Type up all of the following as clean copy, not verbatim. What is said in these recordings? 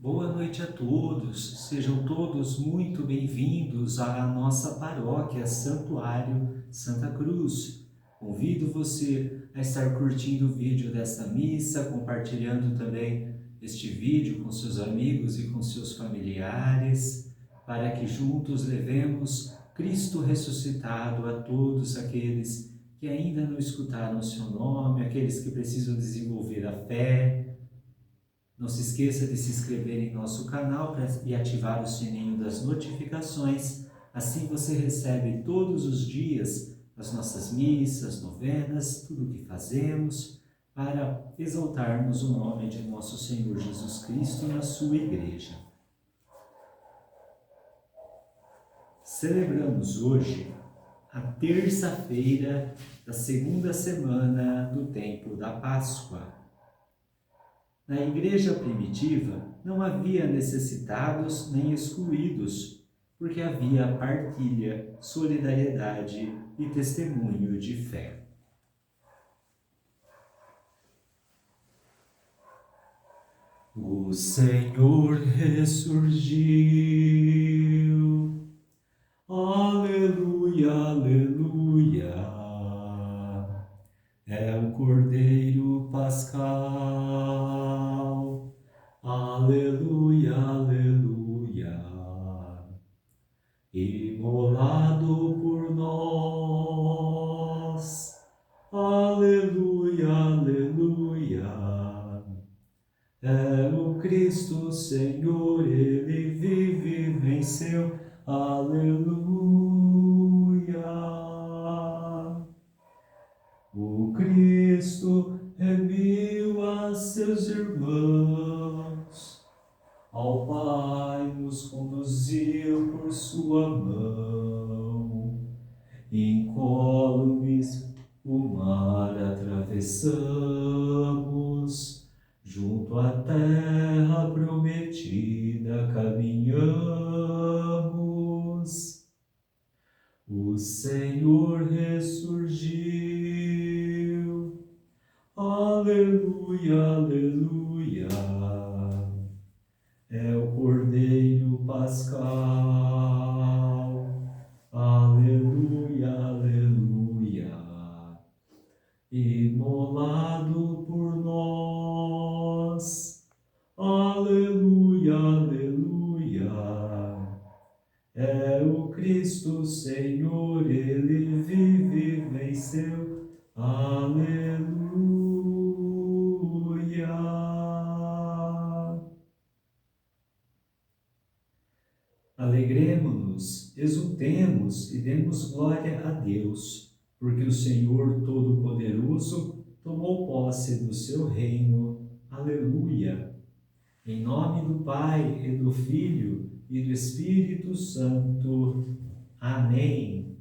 Boa noite a todos, sejam todos muito bem-vindos à nossa paróquia Santuário Santa Cruz. Convido você a estar curtindo o vídeo desta missa, compartilhando também este vídeo com seus amigos e com seus familiares, para que juntos levemos Cristo ressuscitado a todos aqueles que ainda não escutaram o seu nome, aqueles que precisam desenvolver a fé. Não se esqueça de se inscrever em nosso canal e ativar o sininho das notificações. Assim você recebe todos os dias as nossas missas, novenas, tudo o que fazemos para exaltarmos o nome de nosso Senhor Jesus Cristo na sua igreja. Celebramos hoje a terça-feira da segunda semana do tempo da Páscoa. Na igreja primitiva não havia necessitados nem excluídos, porque havia partilha, solidariedade e testemunho de fé. O Senhor ressurgiu. Aleluia, aleluia. É o Cordeiro Pascal. Aleluia, aleluia. Imolado por nós. Aleluia, aleluia. É o Cristo Senhor, Ele vive e venceu. Aleluia. O Cristo remiu a seus irmãos, ao Pai nos conduziu por sua mão, incólumes o mar atravessamos, junto à terra prometida caminhamos. O Senhor ressurgiu. Aleluia, aleluia. É o Cordeiro Pascal. Aleluia, aleluia. Imolado por nós. Aleluia, aleluia. É o Cristo Senhor, Ele vive e venceu. Aleluia. Alegremo-nos, exultemos e demos glória a Deus, porque o Senhor Todo-Poderoso tomou posse do seu reino. Aleluia. Em nome do Pai, e do Filho, e do Espírito Santo. Amém.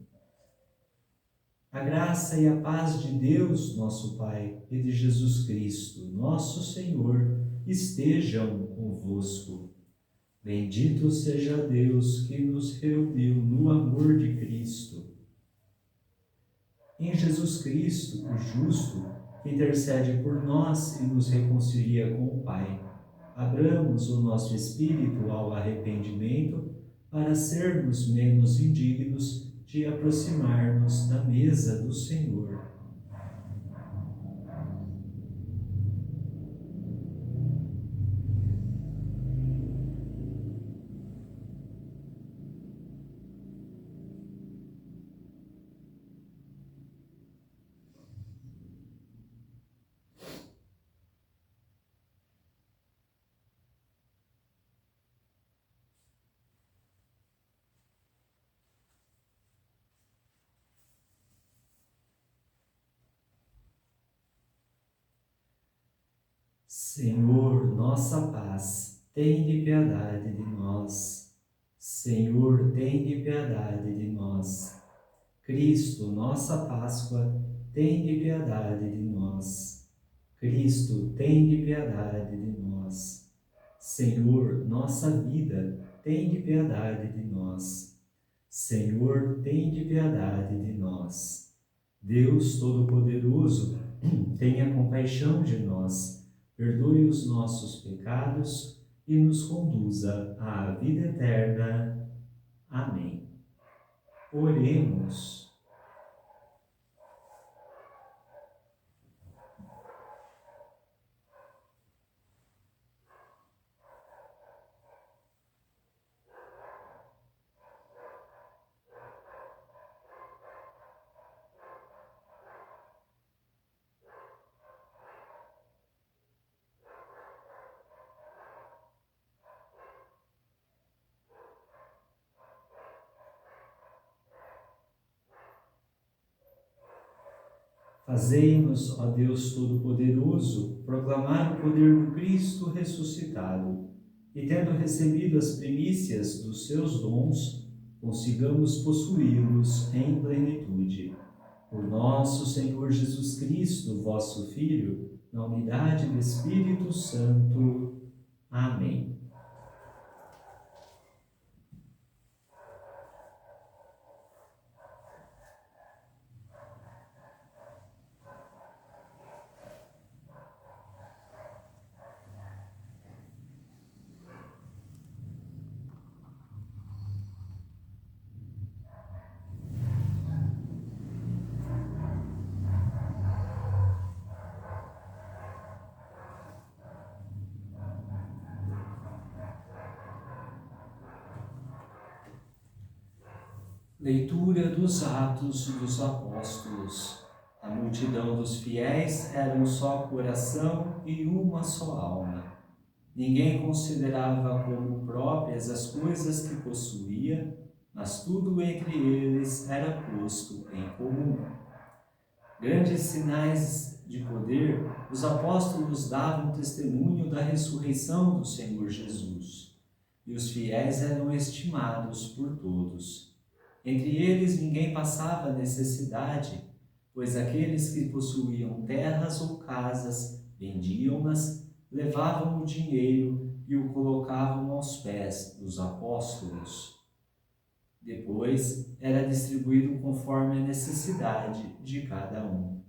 A graça e a paz de Deus, nosso Pai, e de Jesus Cristo, nosso Senhor, estejam convosco. Bendito seja Deus que nos reuniu no amor de Cristo. Em Jesus Cristo, o justo, que intercede por nós e nos reconcilia com o Pai, abramos o nosso espírito ao arrependimento para sermos menos indignos de aproximar-nos da mesa do Senhor. Senhor, nossa paz, tende piedade de nós. Senhor, tende piedade de nós. Cristo, nossa Páscoa, tende piedade de nós. Cristo, tende piedade de nós. Senhor, nossa vida, tende piedade de nós. Senhor, tende piedade de nós. Deus Todo-Poderoso, tenha compaixão de nós, perdoe os nossos pecados e nos conduza à vida eterna. Amém. Oremos. Fazei-nos, ó Deus Todo-Poderoso, proclamar o poder do Cristo ressuscitado, e tendo recebido as primícias dos seus dons, consigamos possuí-los em plenitude. Por nosso Senhor Jesus Cristo, vosso Filho, na unidade do Espírito Santo. Amém. Leitura dos Atos dos Apóstolos. A multidão dos fiéis era um só coração e uma só alma. Ninguém considerava como próprias as coisas que possuía, mas tudo entre eles era posto em comum. Grandes sinais de poder, os apóstolos davam testemunho da ressurreição do Senhor Jesus, e os fiéis eram estimados por todos. Entre eles ninguém passava necessidade, pois aqueles que possuíam terras ou casas vendiam-nas, levavam o dinheiro e o colocavam aos pés dos apóstolos. Depois era distribuído conforme a necessidade de cada um.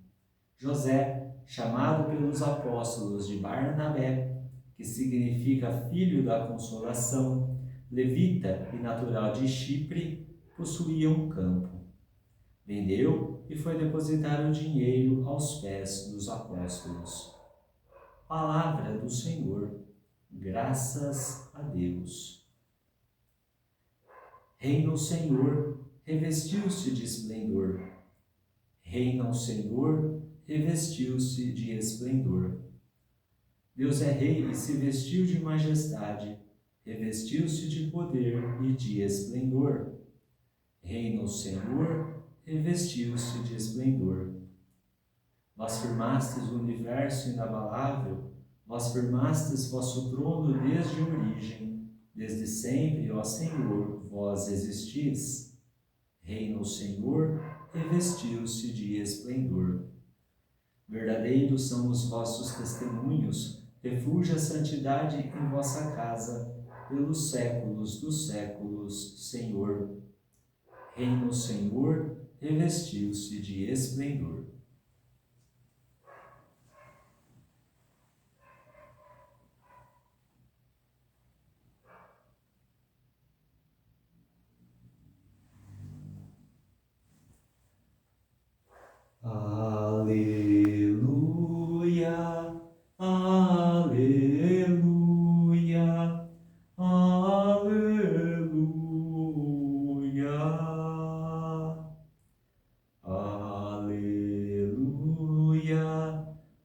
José, chamado pelos apóstolos de Barnabé, que significa filho da consolação, levita e natural de Chipre, possuía um campo. Vendeu e foi depositar o dinheiro aos pés dos apóstolos. Palavra do Senhor. Graças a Deus. Reina o Senhor, revestiu-se de esplendor. Reina o Senhor, revestiu-se de esplendor. Deus é rei e se vestiu de majestade, revestiu-se de poder e de esplendor. Reina o Senhor, revestiu-se de esplendor. Vós firmastes o universo inabalável, vós firmastes vosso trono desde a origem, desde sempre, ó Senhor, vós existis. Reina o Senhor, revestiu-se de esplendor. Verdadeiros são os vossos testemunhos, refúgio a santidade em vossa casa, pelos séculos dos séculos, Senhor. Reina o Senhor, revestiu-se de esplendor. Aleluia, aleluia, aleluia. Aleluia,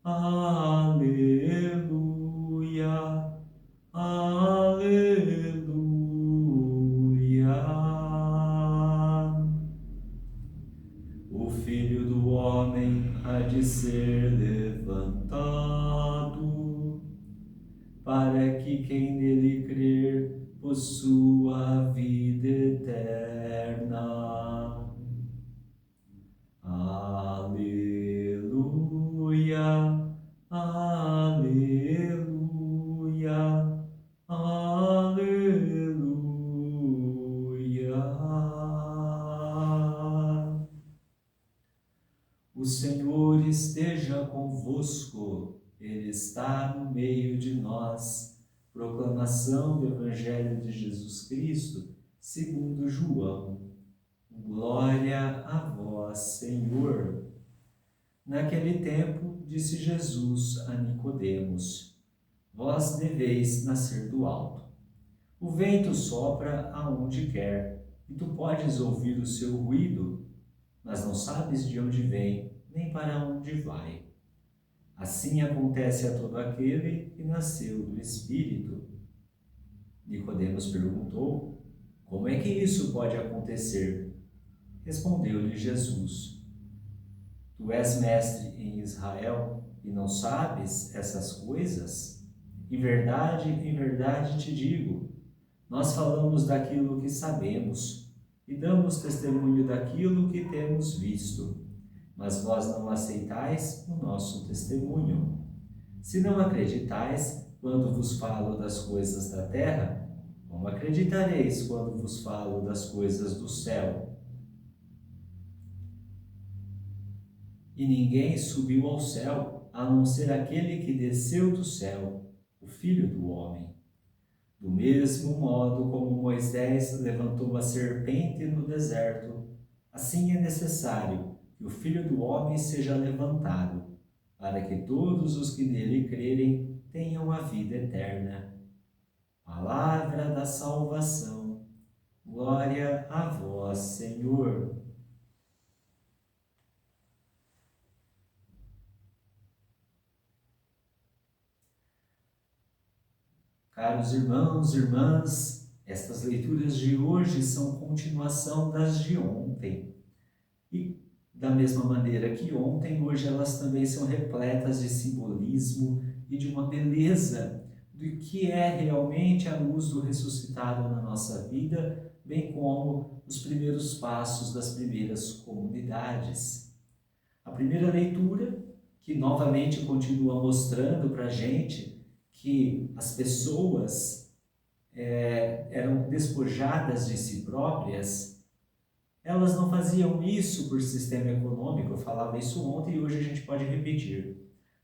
aleluia, aleluia. O Filho do Homem há de ser levantado, para que quem nele crer possua a vida eterna. Aleluia, aleluia, aleluia. O Senhor esteja convosco, Ele está no meio de nós. Proclamação do Evangelho de Jesus Cristo, segundo João. Glória a vós, Senhor. Naquele tempo, disse Jesus a Nicodemos: Vós deveis nascer do alto. O vento sopra aonde quer, e tu podes ouvir o seu ruído, mas não sabes de onde vem, nem para onde vai. Assim acontece a todo aquele que nasceu do Espírito. Nicodemos perguntou: Como é que isso pode acontecer? Respondeu-lhe Jesus: Tu és mestre em Israel e não sabes essas coisas? Em verdade te digo, nós falamos daquilo que sabemos e damos testemunho daquilo que temos visto, mas vós não aceitais o nosso testemunho. Se não acreditais quando vos falo das coisas da terra, como acreditareis quando vos falo das coisas do céu? E ninguém subiu ao céu, a não ser aquele que desceu do céu, o Filho do Homem. Do mesmo modo como Moisés levantou a serpente no deserto, assim é necessário que o Filho do Homem seja levantado, para que todos os que nele crerem tenham a vida eterna. Palavra da salvação. Glória a vós, Senhor. Caros irmãos e irmãs, estas leituras de hoje são continuação das de ontem. E da mesma maneira que ontem, hoje elas também são repletas de simbolismo e de uma beleza do que é realmente a luz do ressuscitado na nossa vida, bem como os primeiros passos das primeiras comunidades. A primeira leitura, que novamente continua mostrando para a gente que as pessoas eram despojadas de si próprias, elas não faziam isso por sistema econômico. Eu falava isso ontem e hoje a gente pode repetir.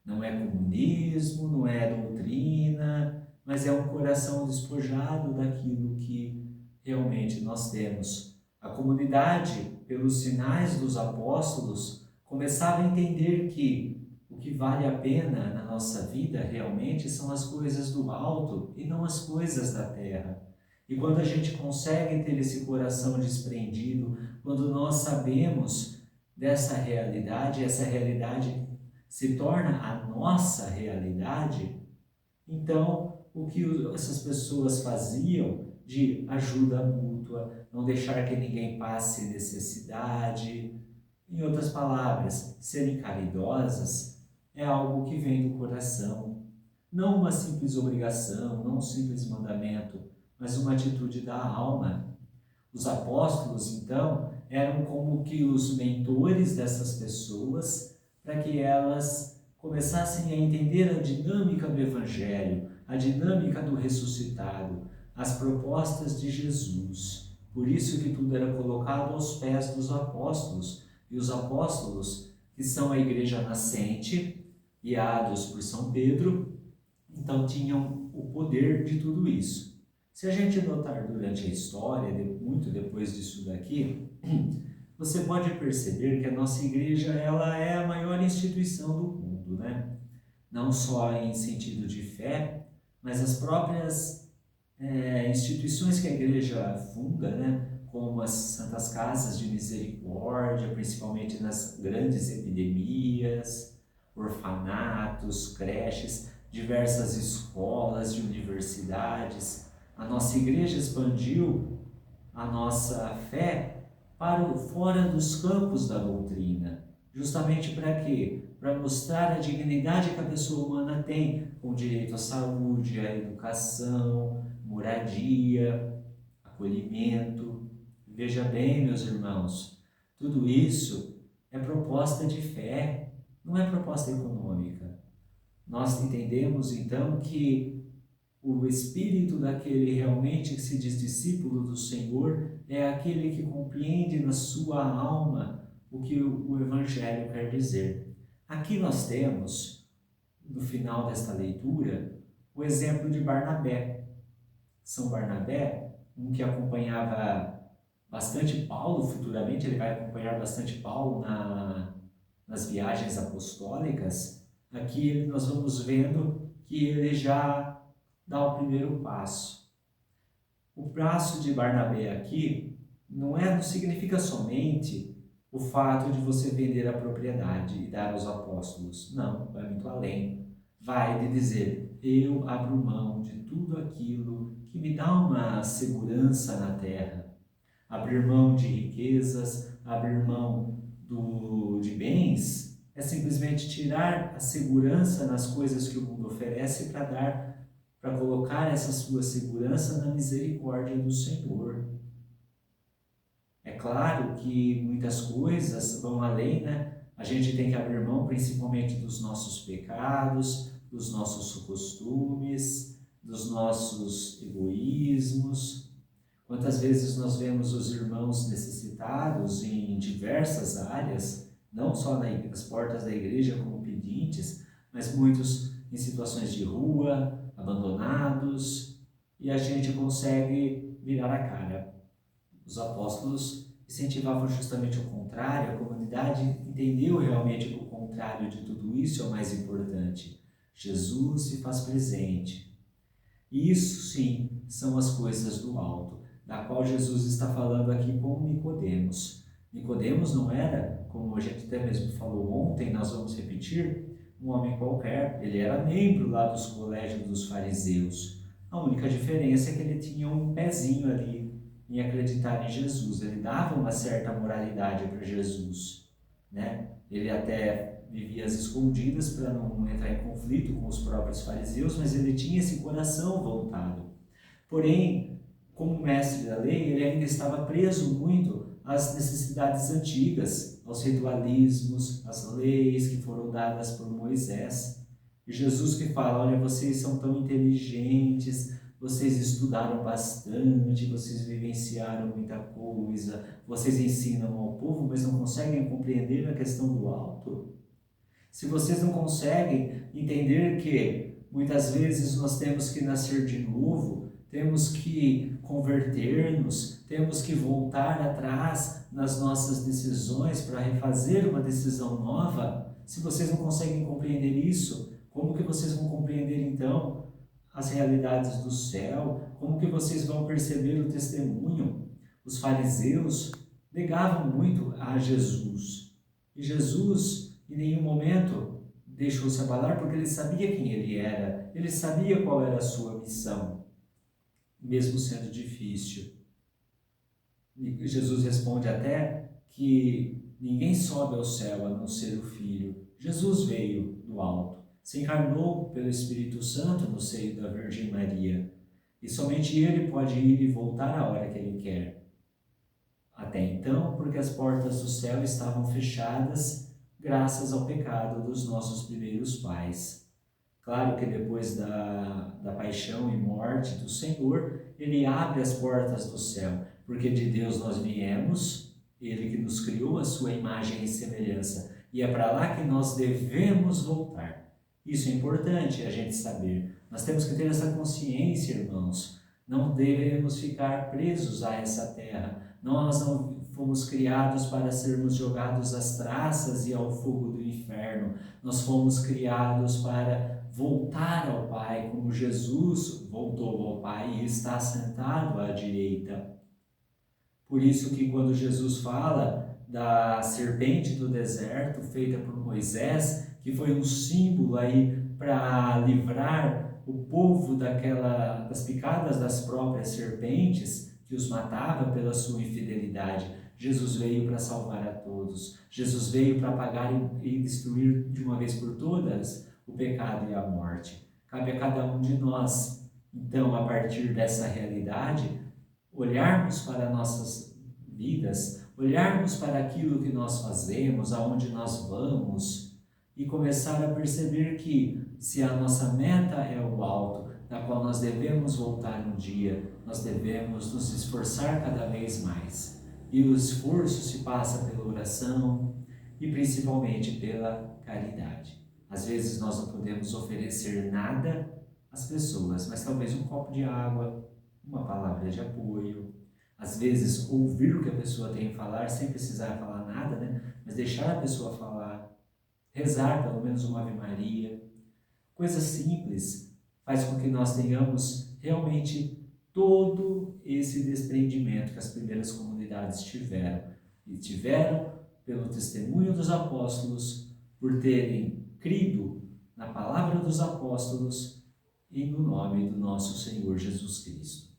Não é comunismo, não é doutrina, mas é um coração despojado daquilo que realmente nós temos. A comunidade, pelos sinais dos apóstolos, começava a entender que o que vale a pena na nossa vida realmente são as coisas do alto e não as coisas da terra. E quando a gente consegue ter esse coração desprendido, quando nós sabemos dessa realidade, essa realidade se torna a nossa realidade, então o que essas pessoas faziam de ajuda mútua, não deixar que ninguém passe necessidade, em outras palavras, serem caridosas, é algo que vem do coração. Não uma simples obrigação, não um simples mandamento, mas uma atitude da alma. Os apóstolos, então, eram como que os mentores dessas pessoas, para que elas começassem a entender a dinâmica do Evangelho, a dinâmica do ressuscitado, as propostas de Jesus. Por isso que tudo era colocado aos pés dos apóstolos. E os apóstolos, que são a igreja nascente, guiados por São Pedro, então tinham o poder de tudo isso. Se a gente notar durante a história, muito depois disso daqui, você pode perceber que a nossa igreja ela é a maior instituição do mundo, né? Não só em sentido de fé, mas as próprias instituições que a igreja funda, né? Como as santas casas de misericórdia, principalmente nas grandes epidemias, orfanatos, creches, diversas escolas e universidades. A nossa igreja expandiu a nossa fé para fora dos campos da doutrina. Justamente para quê? Para mostrar a dignidade que a pessoa humana tem, com direito à saúde, à educação, moradia, acolhimento. Veja bem, meus irmãos, tudo isso é proposta de fé, não é proposta econômica. Nós entendemos, então, que o espírito daquele realmente que se diz discípulo do Senhor é aquele que compreende na sua alma o que o Evangelho quer dizer. Aqui nós temos, no final desta leitura, o exemplo de Barnabé. São Barnabé, um que acompanhava bastante Paulo, futuramente ele vai acompanhar bastante Paulo nas viagens apostólicas. Aqui nós vamos vendo que ele já dá o primeiro passo. O passo de Barnabé aqui não significa somente o fato de você vender a propriedade e dar aos apóstolos. Não, vai muito além. Vai de dizer, eu abro mão de tudo aquilo que me dá uma segurança na terra. Abrir mão de riquezas, abrir mão de bens, é simplesmente tirar a segurança nas coisas que o mundo oferece para colocar essa sua segurança na misericórdia do Senhor. É claro que muitas coisas vão além, né? A gente tem que abrir mão principalmente dos nossos pecados, dos nossos costumes, dos nossos egoísmos. Quantas vezes nós vemos os irmãos necessitados em diversas áreas, não só nas portas da igreja como pedintes, mas muitos em situações de rua, abandonados, e a gente consegue virar a cara. Os apóstolos incentivavam justamente o contrário, a comunidade entendeu realmente que o contrário de tudo isso é o mais importante. Jesus se faz presente. E isso sim são as coisas do alto, da qual Jesus está falando aqui com Nicodemos. Nicodemos não era, como a gente até mesmo falou ontem, nós vamos repetir, um homem qualquer. Ele era membro lá dos colégios dos fariseus. A única diferença é que ele tinha um pezinho ali em acreditar em Jesus. Ele dava uma certa moralidade para Jesus, né? Ele até vivia às escondidas para não entrar em conflito com os próprios fariseus, mas ele tinha esse coração voltado. Porém, como mestre da lei, ele ainda estava preso muito às necessidades antigas, aos ritualismos, às leis que foram dadas por Moisés. E Jesus que fala, olha, vocês são tão inteligentes, vocês estudaram bastante, vocês vivenciaram muita coisa, vocês ensinam ao povo, mas não conseguem compreender a questão do alto. Se vocês não conseguem entender que muitas vezes nós temos que nascer de novo, temos que converter-nos, temos que voltar atrás nas nossas decisões para refazer uma decisão nova, se vocês não conseguem compreender isso, como que vocês vão compreender então as realidades do céu? Como que vocês vão perceber o testemunho? Os fariseus negavam muito a Jesus. E Jesus, em nenhum momento, deixou-se abalar, porque ele sabia quem ele era. Ele sabia qual era a sua missão, mesmo sendo difícil. E Jesus responde até que ninguém sobe ao céu a não ser o Filho. Jesus veio do alto, se encarnou pelo Espírito Santo no seio da Virgem Maria. E somente Ele pode ir e voltar a hora que Ele quer. Até então, porque as portas do céu estavam fechadas graças ao pecado dos nossos primeiros pais. Claro que depois da paixão e morte do Senhor, Ele abre as portas do céu, porque de Deus nós viemos, Ele que nos criou a sua imagem e semelhança, e é para lá que nós devemos voltar. Isso é importante a gente saber. Nós temos que ter essa consciência, irmãos. Não devemos ficar presos a essa terra. Nós não fomos criados para sermos jogados às traças e ao fogo do inferno. Nós fomos criados para voltar ao Pai, como Jesus voltou ao Pai e está sentado à direita. Por isso que quando Jesus fala da serpente do deserto, feita por Moisés, que foi um símbolo aí para livrar o povo das picadas das próprias serpentes, que os matava pela sua infidelidade. Jesus veio para salvar a todos. Jesus veio para apagar e destruir de uma vez por todas o pecado e a morte. Cabe a cada um de nós, então, a partir dessa realidade, olharmos para nossas vidas, olharmos para aquilo que nós fazemos, aonde nós vamos, e começar a perceber que, se a nossa meta é o alto, da qual nós devemos voltar um dia, nós devemos nos esforçar cada vez mais. E o esforço se passa pela oração e principalmente pela caridade. Às vezes nós não podemos oferecer nada, as pessoas, mas talvez um copo de água, uma palavra de apoio, às vezes ouvir o que a pessoa tem a falar sem precisar falar nada, né? Mas deixar a pessoa falar, rezar pelo menos uma Ave Maria, coisas simples, faz com que nós tenhamos realmente todo esse desprendimento que as primeiras comunidades tiveram. E tiveram pelo testemunho dos apóstolos, por terem crido na palavra dos apóstolos e no nome do nosso Senhor Jesus Cristo.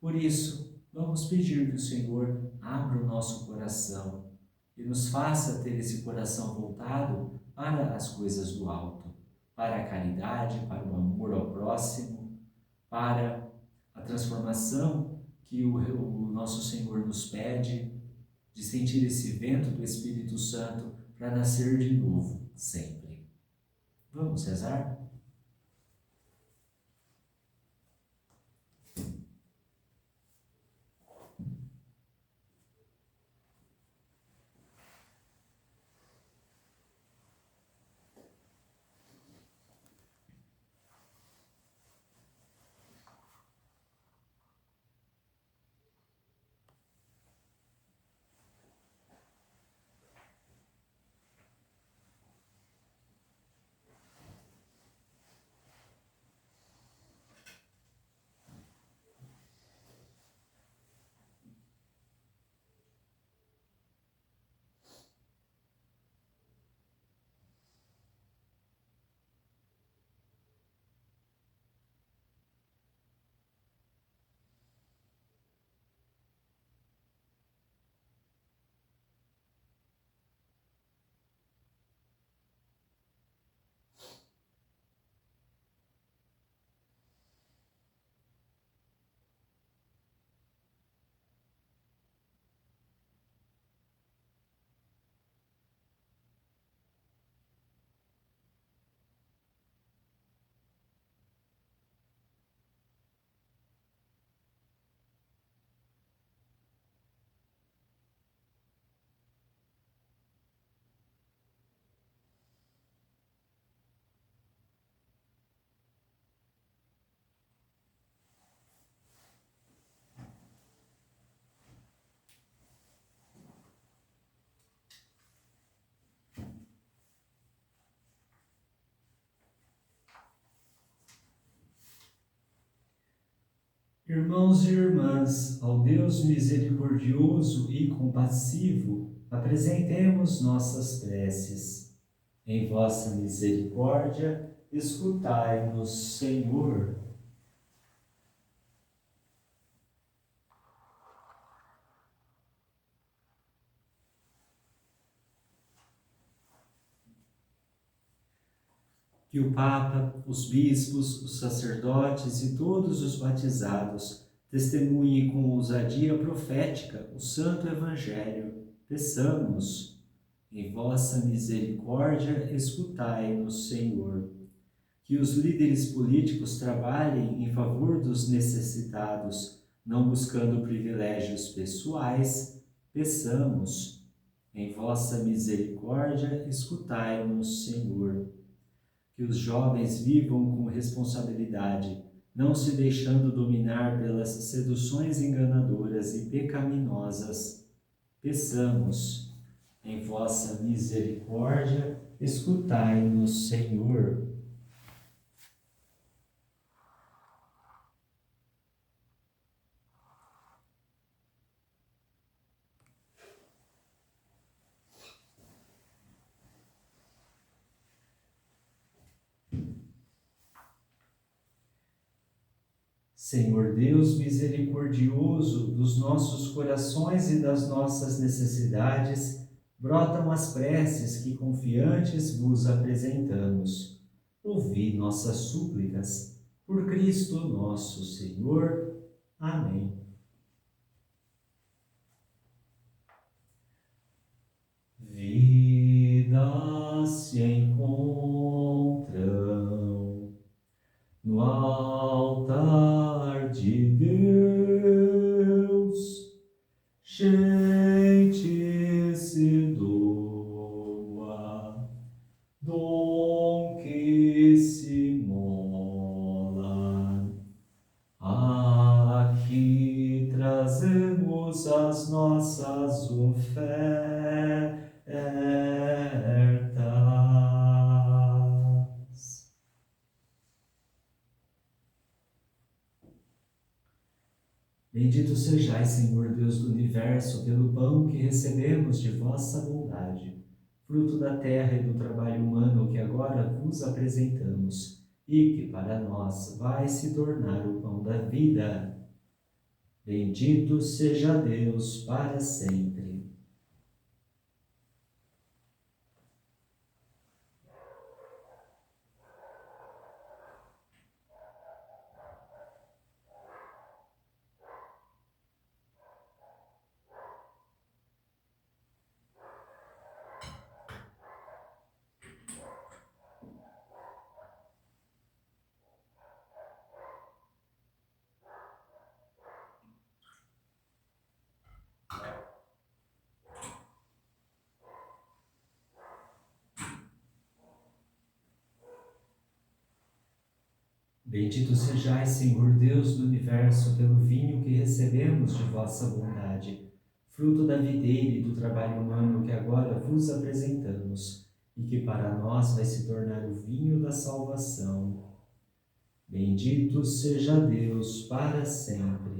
Por isso, vamos pedir que o Senhor abra o nosso coração e nos faça ter esse coração voltado para as coisas do alto, para a caridade, para o amor ao próximo, para a transformação que o nosso Senhor nos pede, de sentir esse vento do Espírito Santo para nascer de novo, sempre. Vamos rezar? Irmãos e irmãs, ao Deus misericordioso e compassivo, apresentemos nossas preces. Em vossa misericórdia, escutai-nos, Senhor. Que o Papa, os bispos, os sacerdotes e todos os batizados testemunhem com ousadia profética o Santo Evangelho. Peçamos, em vossa misericórdia, escutai-nos, Senhor. Que os líderes políticos trabalhem em favor dos necessitados, não buscando privilégios pessoais. Peçamos, em vossa misericórdia, escutai-nos, Senhor. Que os jovens vivam com responsabilidade, não se deixando dominar pelas seduções enganadoras e pecaminosas. Peçamos, em vossa misericórdia, escutai-nos, Senhor. Senhor Deus misericordioso, dos nossos corações e das nossas necessidades, brotam as preces que confiantes vos apresentamos. Ouvi nossas súplicas, por Cristo nosso Senhor. Amém. Vidas se encontram no altar de Deus, gente se doa, dom que se mola, Bendito sejais, Senhor Deus do universo, pelo pão que recebemos de vossa bondade, fruto da terra e do trabalho humano que agora vos apresentamos, e que para nós vai se tornar o pão da vida. Bendito seja Deus para sempre. Bendito sejais, Senhor Deus do universo, pelo vinho que recebemos de vossa bondade, fruto da videira e do trabalho humano que agora vos apresentamos, e que para nós vai se tornar o vinho da salvação. Bendito seja Deus para sempre.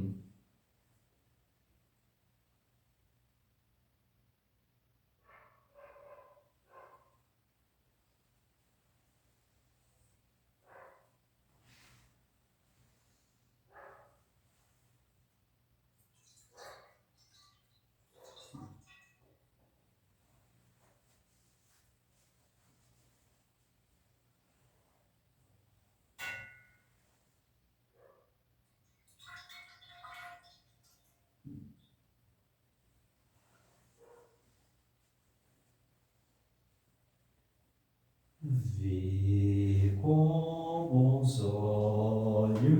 Vê com bons olhos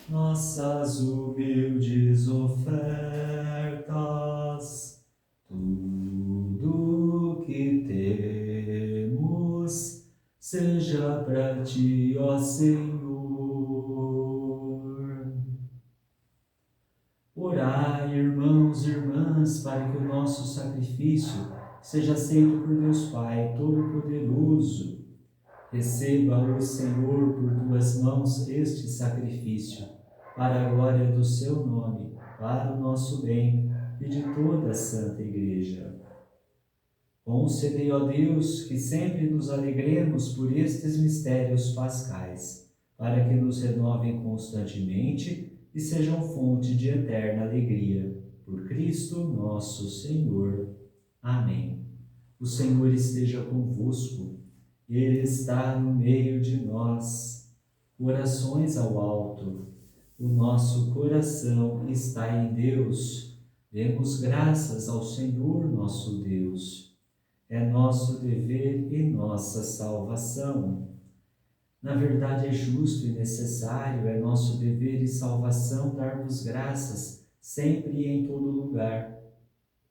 nossas humildes ofertas, tudo que temos seja para ti, ó Senhor. Orai, irmãos e irmãs, para que o nosso sacrifício seja aceito por Deus Pai Todo-Poderoso. Receba, ó Senhor, por tuas mãos este sacrifício, para a glória do seu nome, para o nosso bem e de toda a Santa Igreja. Concedei, ó Deus, que sempre nos alegremos por estes mistérios pascais, para que nos renovem constantemente e sejam fonte de eterna alegria. Por Cristo nosso Senhor. Amém. O Senhor esteja convosco, Ele está no meio de nós. Corações ao alto, o nosso coração está em Deus. Demos graças ao Senhor nosso Deus. É nosso dever e nossa salvação. Na verdade, é justo e necessário, é nosso dever e salvação dar-vos graças, sempre e em todo lugar,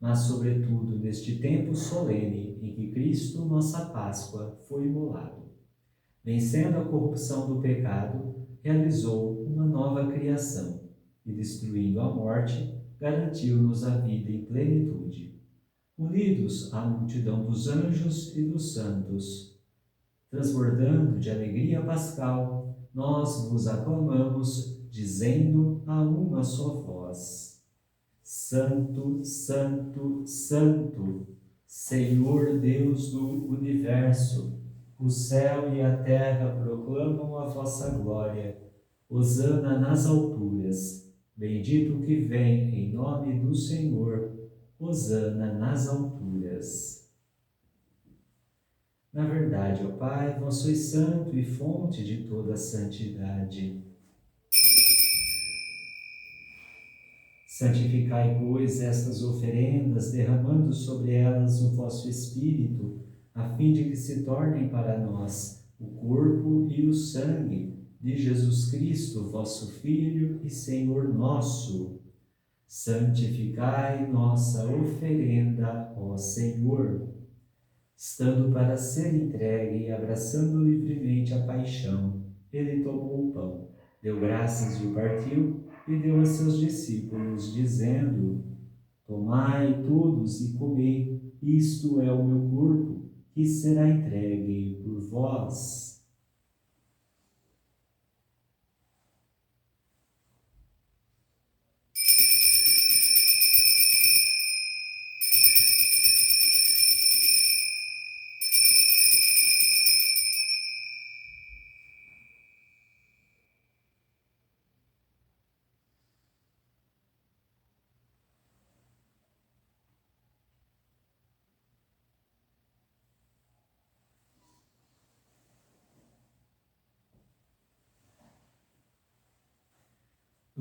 mas, sobretudo, neste tempo solene em que Cristo, nossa Páscoa, foi imolado. Vencendo a corrupção do pecado, realizou uma nova criação e, destruindo a morte, garantiu-nos a vida em plenitude. Unidos à multidão dos anjos e dos santos, transbordando de alegria pascal, nós vos aclamamos, dizendo a uma só voz: Santo, Santo, Santo, Senhor Deus do universo, o céu e a terra proclamam a vossa glória. Hosana nas alturas, bendito o que vem em nome do Senhor. Hosana nas alturas. Na verdade, ó Pai, vós sois santo e fonte de toda santidade. Santificai, pois, estas oferendas, derramando sobre elas o vosso Espírito, a fim de que se tornem para nós o corpo e o sangue de Jesus Cristo, vosso Filho e Senhor nosso. Santificai nossa oferenda, ó Senhor. Estando para ser entregue e abraçando livremente a paixão, ele tomou o pão, deu graças e o partiu, e deu a seus discípulos, dizendo: Tomai todos e comei, isto é o meu corpo, que será entregue por vós.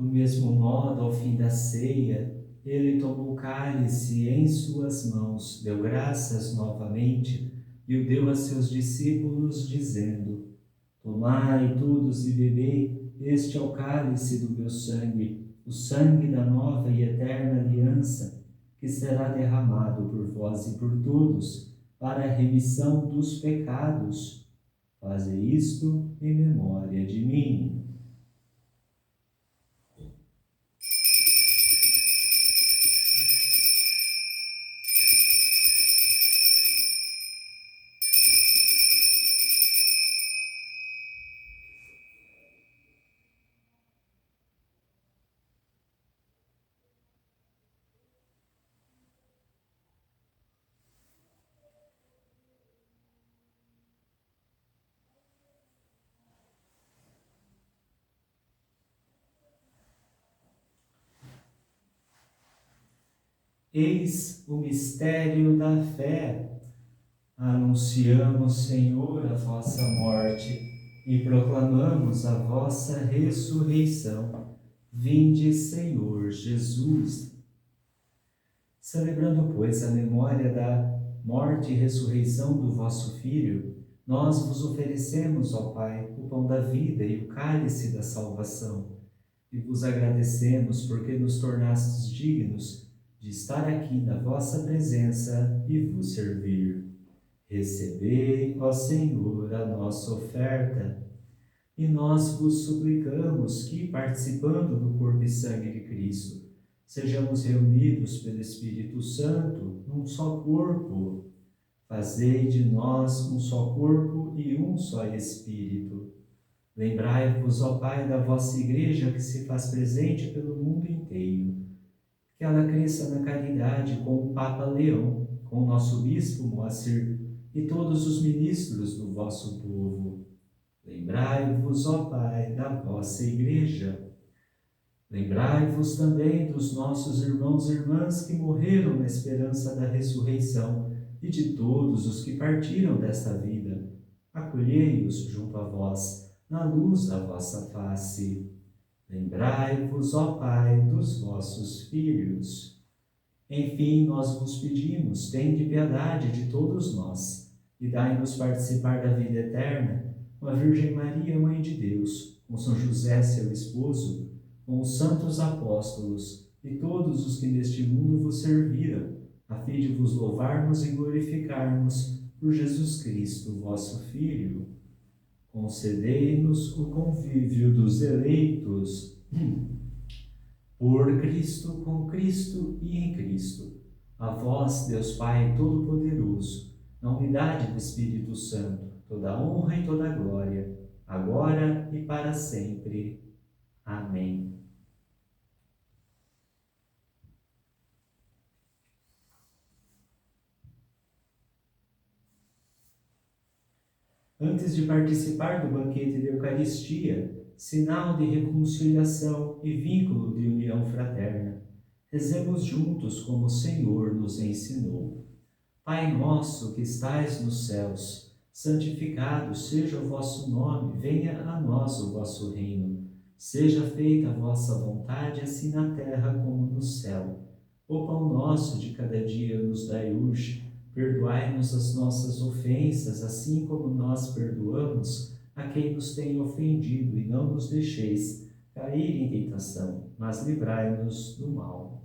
Do mesmo modo, ao fim da ceia, ele tomou o cálice em suas mãos, deu graças novamente e o deu a seus discípulos, dizendo: Tomai todos e bebei, este é o cálice do meu sangue, o sangue da nova e eterna aliança, que será derramado por vós e por todos, para a remissão dos pecados. Faze isto em memória de mim. Eis o mistério da fé. Anunciamos, Senhor, a vossa morte e proclamamos a vossa ressurreição. Vinde, Senhor Jesus. Celebrando, pois, a memória da morte e ressurreição do vosso Filho, nós vos oferecemos, ó Pai, o pão da vida e o cálice da salvação. E vos agradecemos porque nos tornastes dignos de estar aqui na vossa presença e vos servir. Recebei, ó Senhor, a nossa oferta, e nós vos suplicamos que, participando do corpo e sangue de Cristo, sejamos reunidos pelo Espírito Santo num só corpo. Fazei de nós um só corpo e um só Espírito. Lembrai-vos, ó Pai, da vossa Igreja que se faz presente pelo mundo inteiro. Que ela cresça na caridade com o Papa Leão, com o nosso Bispo Moacir e todos os ministros do vosso povo. Lembrai-vos, ó Pai, da vossa Igreja. Lembrai-vos também dos nossos irmãos e irmãs que morreram na esperança da ressurreição e de todos os que partiram desta vida. Acolhei-os junto a vós, na luz da vossa face. Lembrai-vos, ó Pai, dos vossos filhos. Enfim, nós vos pedimos, tende piedade de todos nós e dai-nos participar da vida eterna com a Virgem Maria, Mãe de Deus, com São José, seu esposo, com os santos apóstolos e todos os que neste mundo vos serviram, a fim de vos louvarmos e glorificarmos por Jesus Cristo, vosso Filho. Concedei-nos o convívio dos eleitos. Por Cristo, com Cristo e em Cristo. A vós, Deus Pai Todo-Poderoso, na unidade do Espírito Santo, toda a honra e toda a glória, agora e para sempre. Amém. Antes de participar do banquete da Eucaristia, sinal de reconciliação e vínculo de união fraterna, rezemos juntos como o Senhor nos ensinou. Pai nosso que estais nos céus, santificado seja o vosso nome, venha a nós o vosso reino. Seja feita a vossa vontade, assim na terra como no céu. O pão nosso de cada dia nos dai hoje. Perdoai-nos as nossas ofensas, assim como nós perdoamos a quem nos tem ofendido, e não nos deixeis cair em tentação, mas livrai-nos do mal.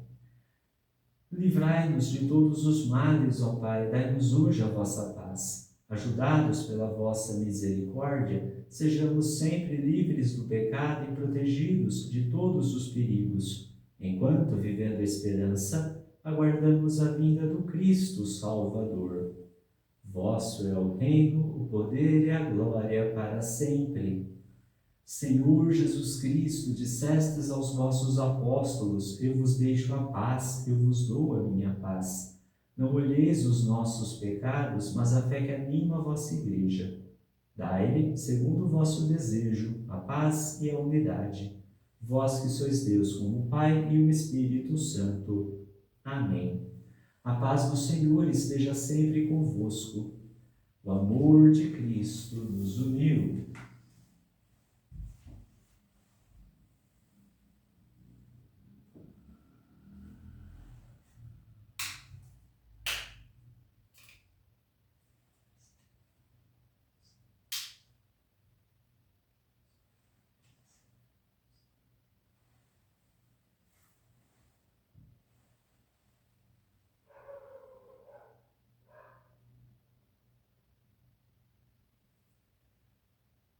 Livrai-nos de todos os males, ó Pai, dai-nos hoje a vossa paz. Ajudados pela vossa misericórdia, sejamos sempre livres do pecado e protegidos de todos os perigos, enquanto, vivendo a esperança, aguardamos a vinda do Cristo Salvador. Vosso é o reino, o poder e a glória para sempre. Senhor Jesus Cristo, dissestes aos vossos apóstolos: eu vos deixo a paz, eu vos dou a minha paz. Não olheis os nossos pecados, mas a fé que anima a vossa Igreja. Dai-lhe, segundo o vosso desejo, a paz e a unidade. Vós que sois Deus como o Pai e o Espírito Santo. Amém. A paz do Senhor esteja sempre convosco. O amor de Cristo nos uniu.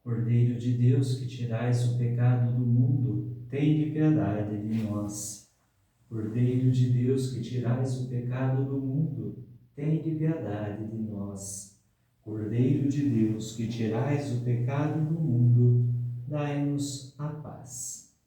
Cordeiro de Deus, que tirais o pecado do mundo, tende piedade de nós. Cordeiro de Deus, que tirais o pecado do mundo, tende piedade de nós. Cordeiro de Deus, que tirais o pecado do mundo, dai-nos a paz.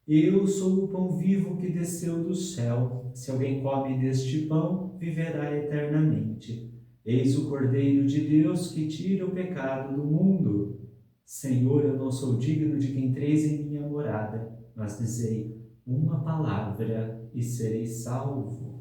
Eu sou o pão vivo que desceu do céu. Se alguém come deste pão, viverá eternamente. Eis o Cordeiro de Deus que tira o pecado do mundo. Senhor, eu não sou digno de que entreis em minha morada, mas dizei uma palavra e serei salvo.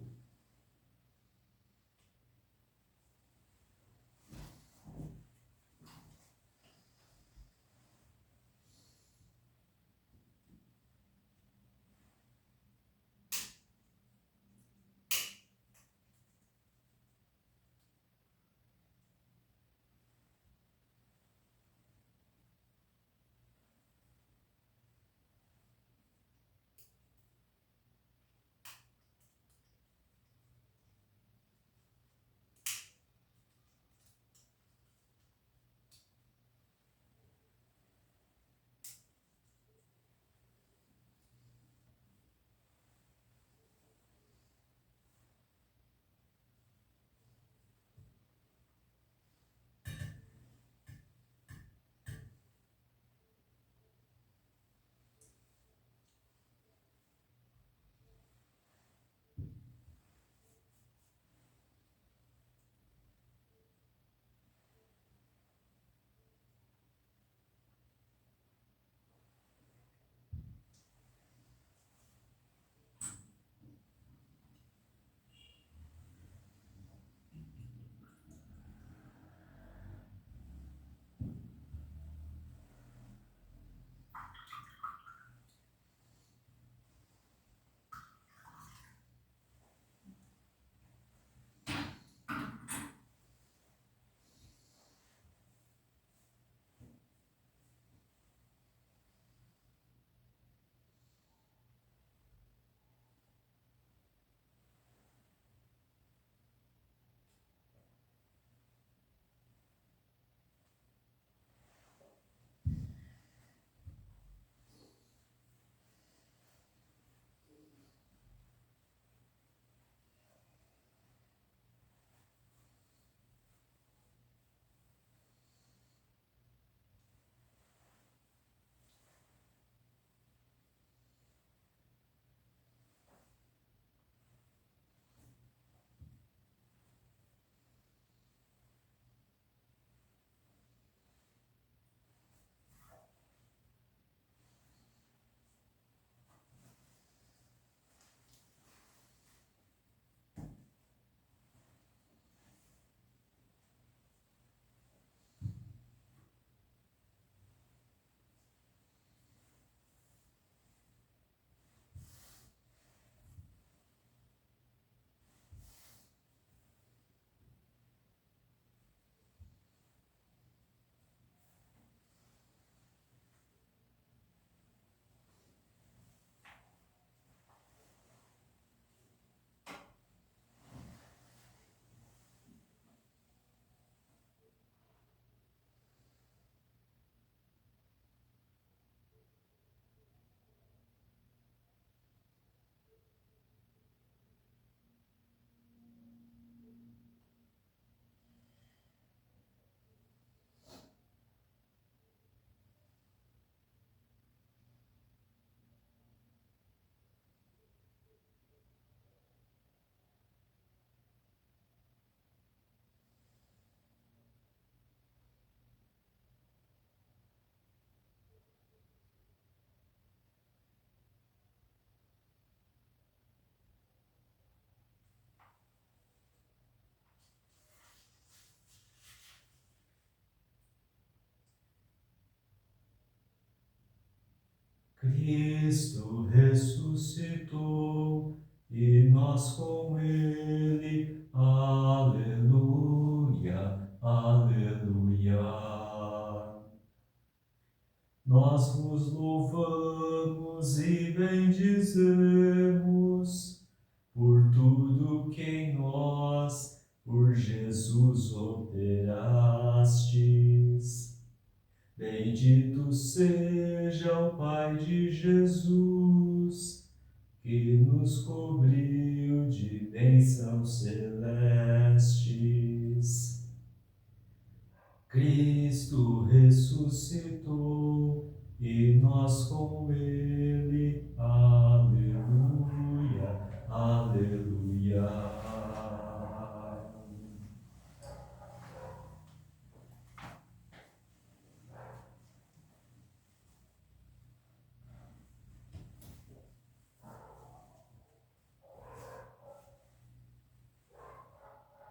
Cristo ressuscitou e nós com ele. Aleluia, aleluia. Nós vos louvamos e bendizemos por tudo que em nós, por Jesus operai. enviastes. Bendito seja o Pai de Jesus, que nos cobriu de bênçãos celestes. Cristo ressuscitou e nós com ele. Aleluia, aleluia.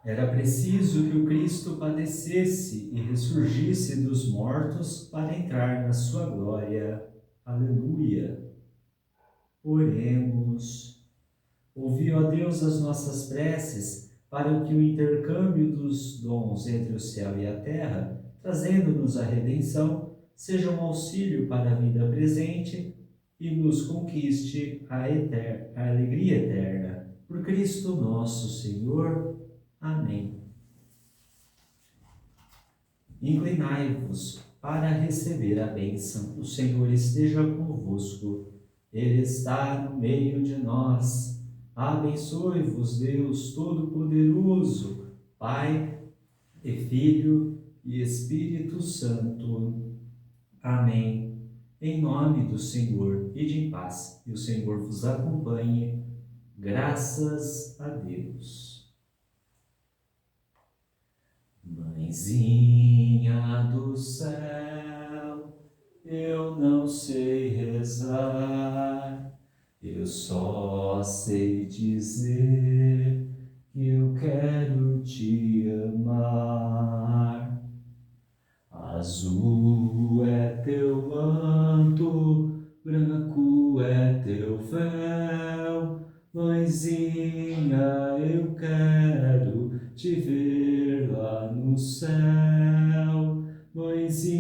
Era preciso que o Cristo padecesse e ressurgisse dos mortos para entrar na sua glória. Aleluia. Oremos. Ouvi, ó Deus, as nossas preces, para que o intercâmbio dos dons entre o céu e a terra, trazendo-nos a redenção, seja um auxílio para a vida presente e nos conquiste a alegria eterna. Por Cristo nosso Senhor. Amém. Inclinai-vos para receber a bênção. O Senhor esteja convosco. Ele está no meio de nós. Abençoe-vos, Deus Todo-Poderoso, Pai e Filho e Espírito Santo. Amém. Em nome do Senhor, ide em paz, e o Senhor vos acompanhe. Graças a Deus. Mãezinha do céu, eu não sei rezar, eu só sei dizer que eu quero te amar. Azul é teu manto, branco é teu véu, mãezinha, eu quero te ver lá no céu. Mãezinha,